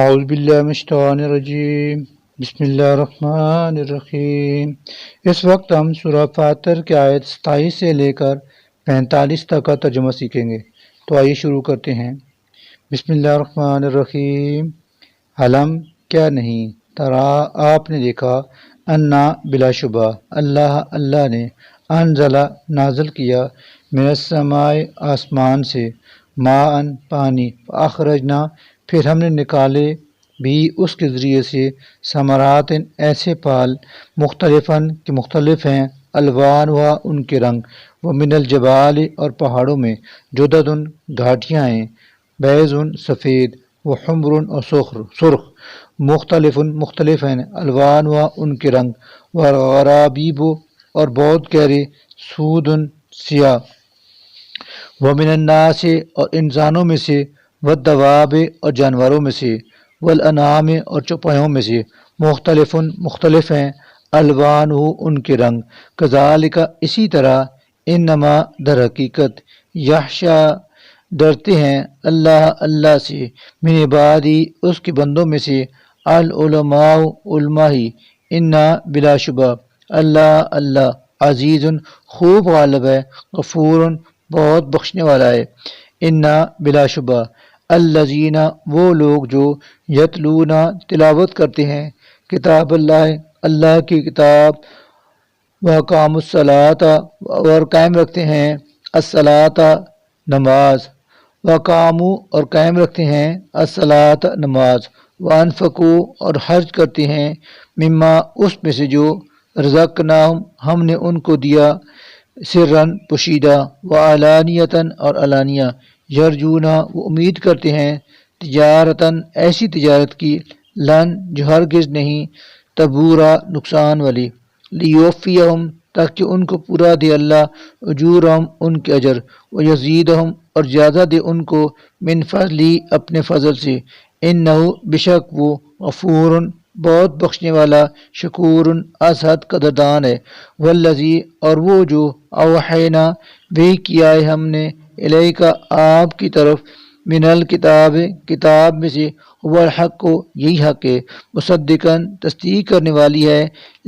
اعوذ باللہ من الشیطان الرجیم بسم اللہ الرحمن الرحیم۔ اس وقت ہم سورہ فاتر کی آیت 27 سے لے کر 45 تک کا ترجمہ سیکھیں گے، تو آئیے شروع کرتے ہیں۔ بسم اللہ الرحمن الرحیم۔ علم کیا نہیں، ترا آپ نے دیکھا، انا بلا شبہ اللہ نے انزل نازل کیا، من السماء آسمان سے، ماء پانی، فاخرجنا پھر ہم نے نکالے بھی اس کے ذریعے سے، ثمرات ایسے پھل، مختلفاً کہ مختلف ہیں، الوان ہوا ان کے رنگ، وہ من الجبال اور پہاڑوں میں، جدد گھاٹیاں ہیں، بیض سفید، وہ حمر اور سرخ، مختلف ہیں، الوان ہوا ان کے رنگ، وغرابیب اور بہت گہرے، سود سیاہ، ومن الناس اور انسانوں میں سے، والدواب اور جانوروں میں سے، والانعام اور چوپایوں میں سے، مختلف ہیں، الوان ہو ان کے رنگ، کذالک اسی طرح، انما در حقیقت، یخشا ڈرتے ہیں، اللہ سے، من عبادی اس کے بندوں میں سے، العلماء علماء ہی، انا بلا شبہ اللہ عزیز خوب غالب ہے، غفور بہت بخشنے والا ہے، انا بلا شبہ الذین وہ لوگ جو یتلون تلاوت کرتے ہیں، کتاب اللہ کی کتاب، وقام الصلاۃ اور قائم رکھتے ہیں، الصلاۃ نماز، وقامو اور قائم رکھتے ہیں، الصلاۃ نماز، وانفقو اور خرچ کرتے ہیں، مما اس میں سے جو رزقناہم ہم نے ان کو دیا، سرن پوشیدہ، وعلانیتاً اور علانیہ، یرجونا وہ امید کرتے ہیں، تجارتاً ایسی تجارت کی، لن جو ہرگز نہیں، تبورا نقصان والی، لیوفیہم تاکہ ان کو پورا دے اللہ، اجورہم ان کے اجر، ویزیدہم اور زیادہ دے ان کو، من فضلی اپنے فضل سے، انہ بشک وہ، غفور بہت بخشنے والا، شکور از حد قدردان ہے، والذی اور وہ جو، اوحینا وحی کیا ہے ہم نے، الیک آپ کی طرف، من الکتاب کتاب میں سے، هو الحق یہی حق ہے، مصدقاً تصدیق کرنے والی ہے،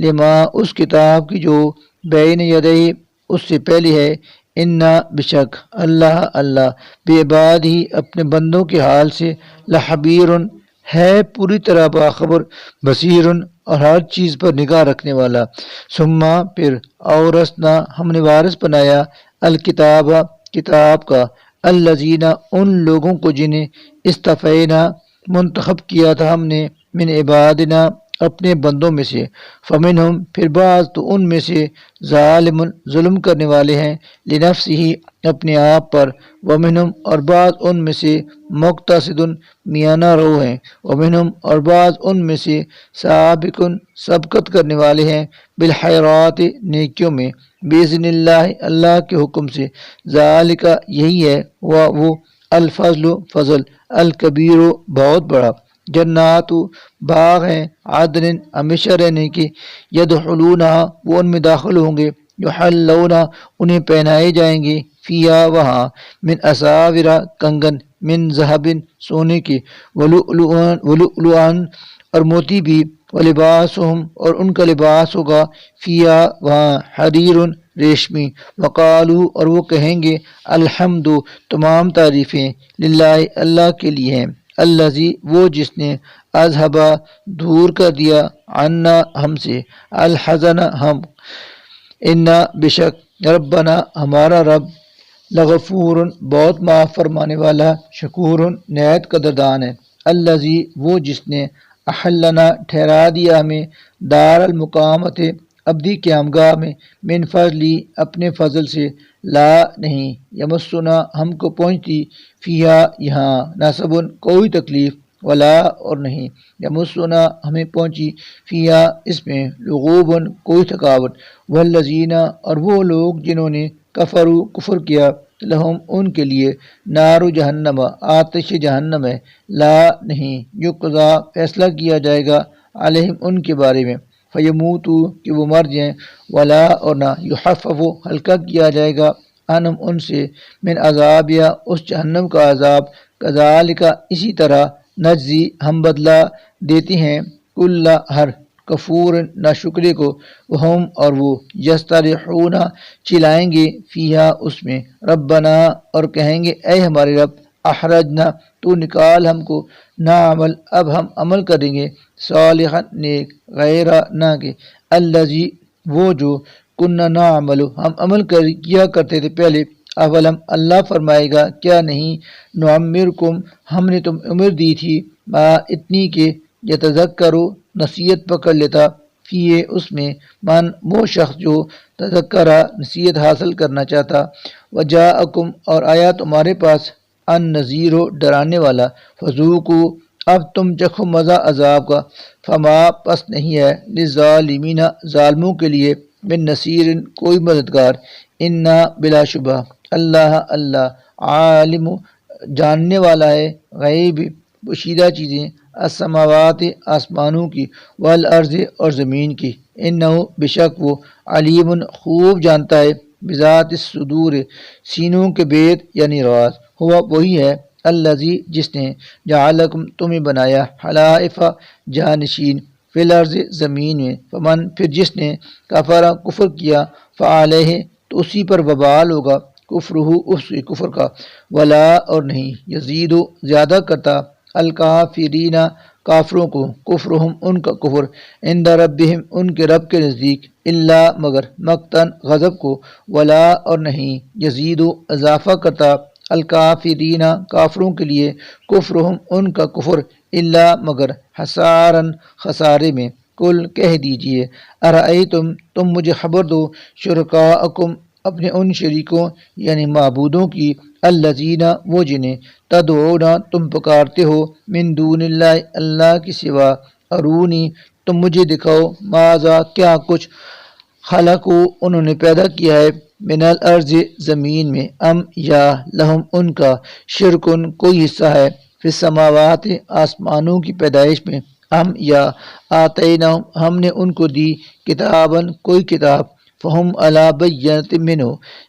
لما اس کتاب کی جو، بین یدیہ اس سے پہلی ہے، انا بشک اللہ بعباد ہی اپنے بندوں کے حال سے، لخبیر ہے پوری طرح باخبر، بصیر اور ہر چیز پر نگاہ رکھنے والا، ثم پھر، اورثنا ہم نے وارث بنایا، الکتاب کتاب کا، الذین ان لوگوں کو جنہیں، اصطفینا منتخب کیا تھا ہم نے، من عبادنا اپنے بندوں میں سے، فمنہم پھر بعض تو ان میں سے، ظالم ظلم کرنے والے ہیں، لنفسہ اپنے آپ پر، ومنہم اور بعض ان میں سے، مقتصد میانہ رو ہیں، ومنہم اور بعض ان میں سے، سابق سبقت کرنے والے ہیں، بالخیرات نیکیوں میں، باذن اللہ کے حکم سے، ذالک یہی ہے، وہ الفضل فضل، الکبیر بہت بڑا، جنات باغ ہیں، عدن ہمیشہ رہنے کی، یدخلونہا وہ ان میں داخل ہوں گے، یحلون انہیں پہنائے جائیں گے، فیہا وہاں، من اساور کنگن، من ذہب سونے کے، ولؤلؤا اور موتی بھی، ولباسہم اور ان کا لباس ہوگا، فیہا وہاں، حریر ریشمی، وقالو اور وہ کہیں گے، الحمد تمام تعریفیں، للہ اللہ کے لیے ہیں، الذی وہ جس نے، اذھبا دور کر دیا، عنا ہم سے، الحزن ہم، انا بشک ربنا ہمارا رب، لغفور بہت معاف فرمانے والا، شکور نہایت قدردان ہے، الذی وہ جس نے، احلنا ٹھہرا دیا ہمیں، دار المقامت ابدی قیام گاہ میں، من فضلی اپنے فضل سے، لا نہیں، یمسنا ہم کو پہنچتی، فیہا یہاں، نصب کوئی تکلیف، ولا اور نہیں، یمسنا ہمیں پہنچی، فیہا اس میں، لغوب کوئی تھکاوٹ، والذین اور وہ لوگ جنہوں نے، کفروا کفر کیا، لہم ان کے لیے، نار جہنم آتش جہنم ہے، لا نہیں، یقضا فیصلہ کیا جائے گا، علیہم ان کے بارے میں، فیموتو کہ وہ مر جائیں، ولا اور نہ، یخفف ہلکا کیا جائے گا، عنہم ان سے، من عذابیا اس جہنم کا عذاب، کذالک اسی طرح، نجزی ہم بدلہ دیتے ہیں کل ہر کفور ناشکرے کو ہم اور وہ یسترحون چلائیں گے فیہا اس میں ربنا اور کہیں گے اے ہمارے رب احرجنا تو نکال ہم کو نعمل اب ہم عمل کریں گے صالحا نیک غیر نہ کہ الذی وہ جو کننا نعمل ہم عمل کیا کرتے تھے پہلے اولم اللہ فرمائے گا کیا نہیں نعمرکم ہم نے تم عمر دی تھی ما اتنی کہ یتذکرو نصیحت پکڑ لیتا فیے اس میں من وہ شخص جو تذکرہ نصیحت حاصل کرنا چاہتا وجاءکم اور آیا تمہارے پاس ان نذیر ڈرانے والا فذوقوا اب تم چکھو مزہ عذاب کا فما پس نہیں ہے للظالمین ظالموں کے لیے من نصیر کوئی مددگار انا بلا شبہ اللہ عالم جاننے والا ہے غیب پوشیدہ چیزیں السماوات آسمانوں کی والارض اور زمین کی انہ بشک وہ علیم خوب جانتا ہے بذات الصدور سینوں کے بید یعنی راز ہوا وہی ہے الذی جس نے جعلکم تمہیں بنایا حلائف جانشین فی الارض زمین میں فمن پھر جس نے کفر کیا فعلیہ تو اسی پر وبال ہوگا کفرہ اس کے کفر کا ولا اور نہیں یزید زیادہ کرتا الکافرین کافروں کو کفرہم ان کا کفر عند ربہم ان کے رب کے نزدیک الا مگر مقتن غضب کو ولا اور نہیں یزید اضافہ کرتا الکافرین کافروں کے لیے کفرہم ان کا کفر الا مگر حسارن خسارے میں کل کہہ دیجئے ارأیتم تم مجھے خبر دو شرکاءکم اپنے ان شریکوں یعنی معبودوں کی الذین وہ جنہیں تدعون تم پکارتے ہو من دون اللہ اللہ کی سوا ارونی تم مجھے دکھاؤ ماذا کیا کچھ خلقو انہوں نے پیدا کیا ہے من الارض زمین میں ام یا لہم ان کا شرکن کوئی حصہ ہے فی السماوات آسمانوں کی پیدائش میں ام یا آتینہم ہم نے ان کو دی کتابن کوئی کتاب فہم علی بینۃ منہ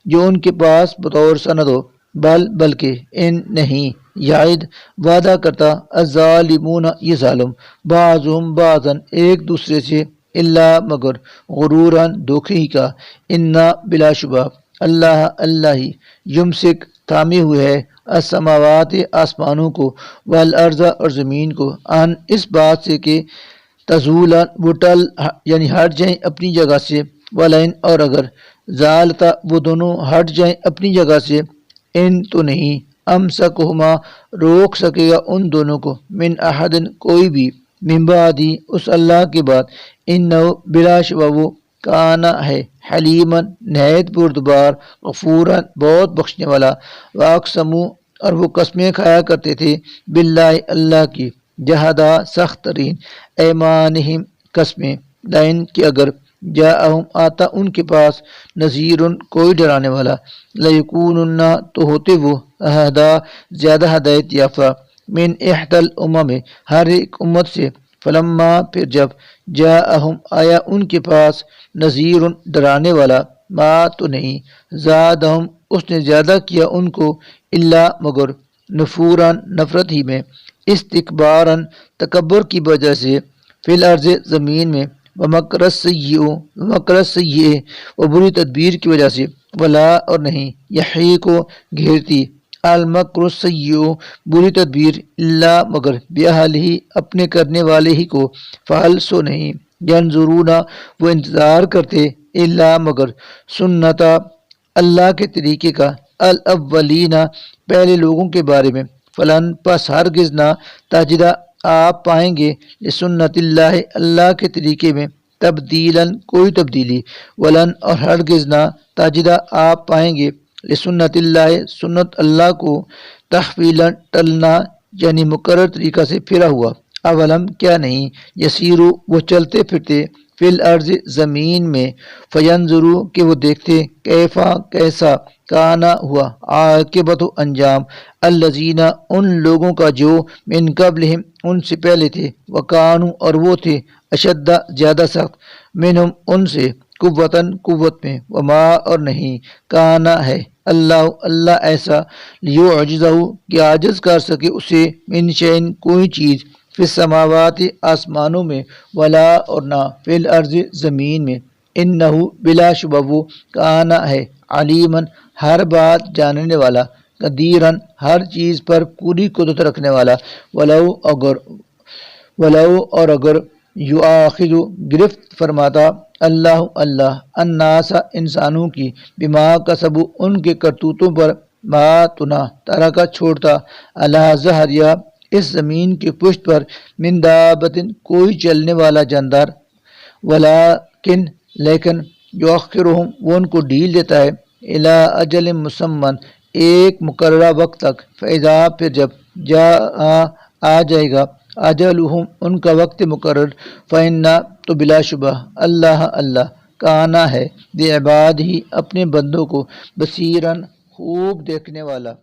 جو ان کے پاس بطور سند ہو بلکہ ان نہیں یعد وعدہ کرتا الظالمون یہ ظالم بعضهم بعضا ایک دوسرے سے الا مگر غروراً دھوکے ہی کا انا بلا شبہ اللہ ہی یمسک تھامے ہوئے ہے السماوات آسمانوں کو والارض اور زمین کو ان اس بات سے کہ تزولا وہ ٹل یعنی ہٹ جائیں اپنی جگہ سے ولئن اور اگر زالتا وہ دونوں ہٹ جائیں اپنی جگہ سے ان تو نہیں امسکہما روک سکے گا ان دونوں کو من احد کوئی بھی من بعدی اس اللہ کے بعد انہ بلا شبہ وہ کانا ہے حلیما نہایت بردبار غفورا بہت بخشنے والا واقسموا اور وہ قسمیں کھایا کرتے تھے باللہ اللہ کی جہدا سخت ترین ایمانہم قسمیں لئن کہ اگر جاءہم آتا ان کے پاس نذیر کوئی ڈرانے والا لیکونن تو ہوتے وہ اہدا زیادہ ہدایت یافتہ من احد الامم ہر ایک امت سے فلما پھر جب جاءہم آیا ان کے پاس نذیر ڈرانے والا ما تو نہیں زادہم اس نے زیادہ کیا ان کو الا مگر نفورا نفرت ہی میں استکبارا تکبر کی وجہ سے فی الارض زمین میں ومکر السیئ و بری تدبیر کی وجہ سے ولا اور نہیں یحیی کو گھیرتی المکر السیئ بری تدبیر الا مگر باہلہ اپنے کرنے والے ہی کو فعل سو نہیں ینظرون وہ انتظار کرتے الا مگر سنتا اللہ کے طریقے کا الاولین پہلے لوگوں کے بارے میں فلن پس ہرگز نہ تجدہ آپ پائیں گے لسنت اللہ اللہ کے طریقے میں تبدیلاً کوئی تبدیلی ولن اور ہرگز نہ تجدہ آپ پائیں گے لسنت اللہ سنت اللہ کو تحویلاً ٹلنا یعنی مقرر طریقہ سے پھرا ہوا اولم کیا نہیں یسیرو وہ چلتے پھرتے فی الارض زمین میں فینظرو کہ وہ دیکھتے کیفا کیسا کانا ہوا عاقبت انجام الذین ان لوگوں کا جو من قبلہم ان سے پہلے تھے وکانو اور وہ تھے اشد زیادہ سخت منہم ان سے قوتاً قوت میں وما اور نہیں کانا ہے اللہ اللہ ایسا لیعجزہ کہ عاجز کر سکے اسے من شیء کوئی چیز فی السماوات آسمانوں میں ولا اور نہ فی الارض زمین میں انہ بلا شبہ وہ کانا ہے علیمن ہر بات جاننے والا قدیرن ہر چیز پر پوری قدرت رکھنے والا ولو اور اگر یؤاخذ گرفت فرماتا اللہ اللہ الناس انسانوں کی بما کسبوا ان کے کرتوتوں پر ما تنا ترکا چھوڑتا اللہ ظہریا اس زمین کے پشت پر من دابتن کوئی چلنے والا جاندار ولیکن لیکن یؤخرہم وہ ان کو ڈھیل دیتا ہے الی اجل مسمن ایک مقررہ وقت تک فاذا پھر جب آ جائے گا اجلہم ان کا وقت مقرر فإنا تو بلا شبہ اللہ اللہ کانا ہے بعبادہ اپنے بندوں کو بصیرن خوب دیکھنے والا